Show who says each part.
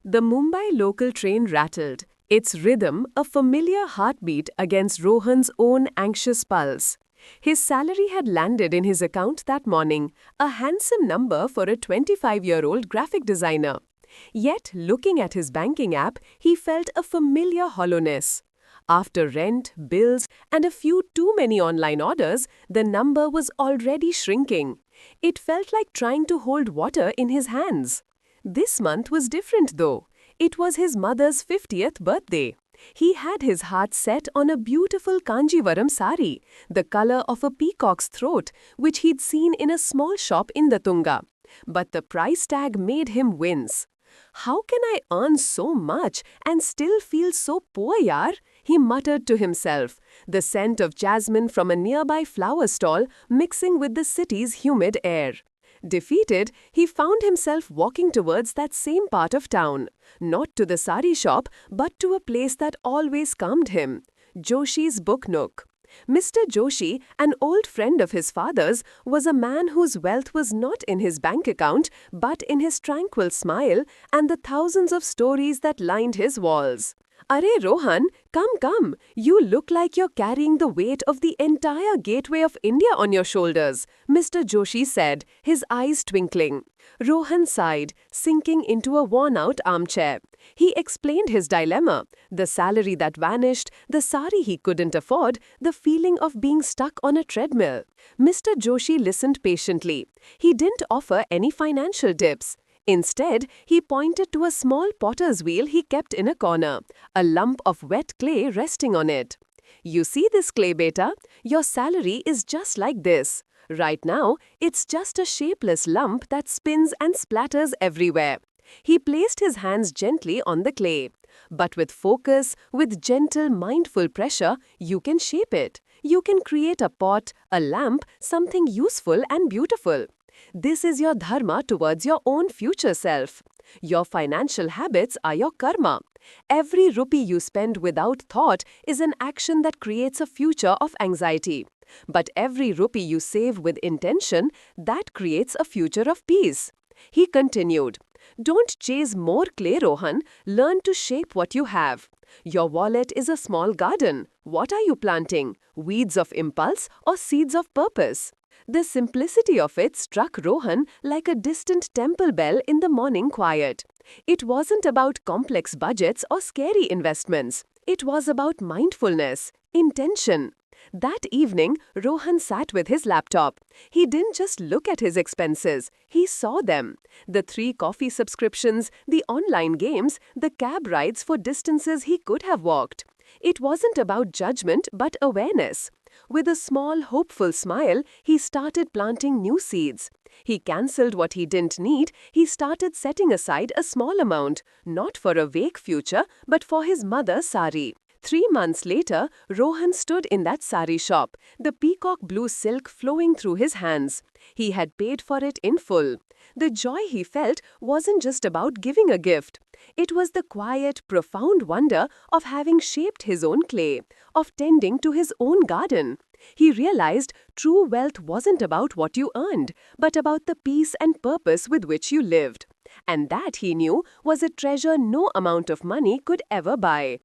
Speaker 1: The Mumbai local train rattled, its rhythm a familiar heartbeat against Rohan's own anxious pulse. His salary had landed in his account that morning, a handsome number for a 25-year-old graphic designer. Yet, looking at his banking app, he felt a familiar hollowness. After rent, bills, and a few too many online orders, the number was already shrinking. It felt like trying to hold water in his hands. This month was different though. It was his mother's 50th birthday. He had his heart set on a beautiful Kanjivaram sari, the color of a peacock's throat, which he'd seen in a small shop in the Tunga. But the price tag made him wince. "How can I earn so much and still feel so poor, yaar?" he muttered to himself, the scent of jasmine from a nearby flower stall mixing with the city's humid air. Defeated, he found himself walking towards that same part of town, not to the sari shop, but to a place that always calmed him, Joshi's book nook. Mr. Joshi, an old friend of his father's, was a man whose wealth was not in his bank account, but in his tranquil smile and the thousands of stories that lined his walls. "Arey Rohan, come, you look like you're carrying the weight of the entire gateway of India on your shoulders," Mr. Joshi said, his eyes twinkling. Rohan sighed, sinking into a worn-out armchair. He explained his dilemma, the salary that vanished, the sari he couldn't afford, the feeling of being stuck on a treadmill. Mr. Joshi listened patiently. He didn't offer any financial tips. Instead, he pointed to a small potter's wheel he kept in a corner, a lump of wet clay resting on it. "You see this clay, beta? Your salary is just like this. Right now, it's just a shapeless lump that spins and splatters everywhere." He placed his hands gently on the clay. "But with focus, with gentle, mindful pressure, you can shape it. You can create a pot, a lamp, something useful and beautiful. This is your dharma towards your own future self. Your financial habits are your karma. Every rupee you spend without thought is an action that creates a future of anxiety. But every rupee you save with intention, that creates a future of peace." He continued, "Don't chase more clay, Rohan. Learn to shape what you have. Your wallet is a small garden. What are you planting? Weeds of impulse or seeds of purpose?" The simplicity of it struck Rohan like a distant temple bell in the morning quiet. It wasn't about complex budgets or scary investments. It was about mindfulness, intention. That evening, Rohan sat with his laptop. He didn't just look at his expenses, he saw them. The 3 coffee subscriptions, the online games, the cab rides for distances he could have walked. It wasn't about judgment but awareness. With a small, hopeful smile, he started planting new seeds. He cancelled what he didn't need. He started setting aside a small amount, not for a vague future, but for his mother's sari. 3 months later, Rohan stood in that sari shop, the peacock blue silk flowing through his hands. He had paid for it in full. The joy he felt wasn't just about giving a gift. It was the quiet, profound wonder of having shaped his own clay, of tending to his own garden. He realized true wealth wasn't about what you earned, but about the peace and purpose with which you lived. And that, he knew, was a treasure no amount of money could ever buy.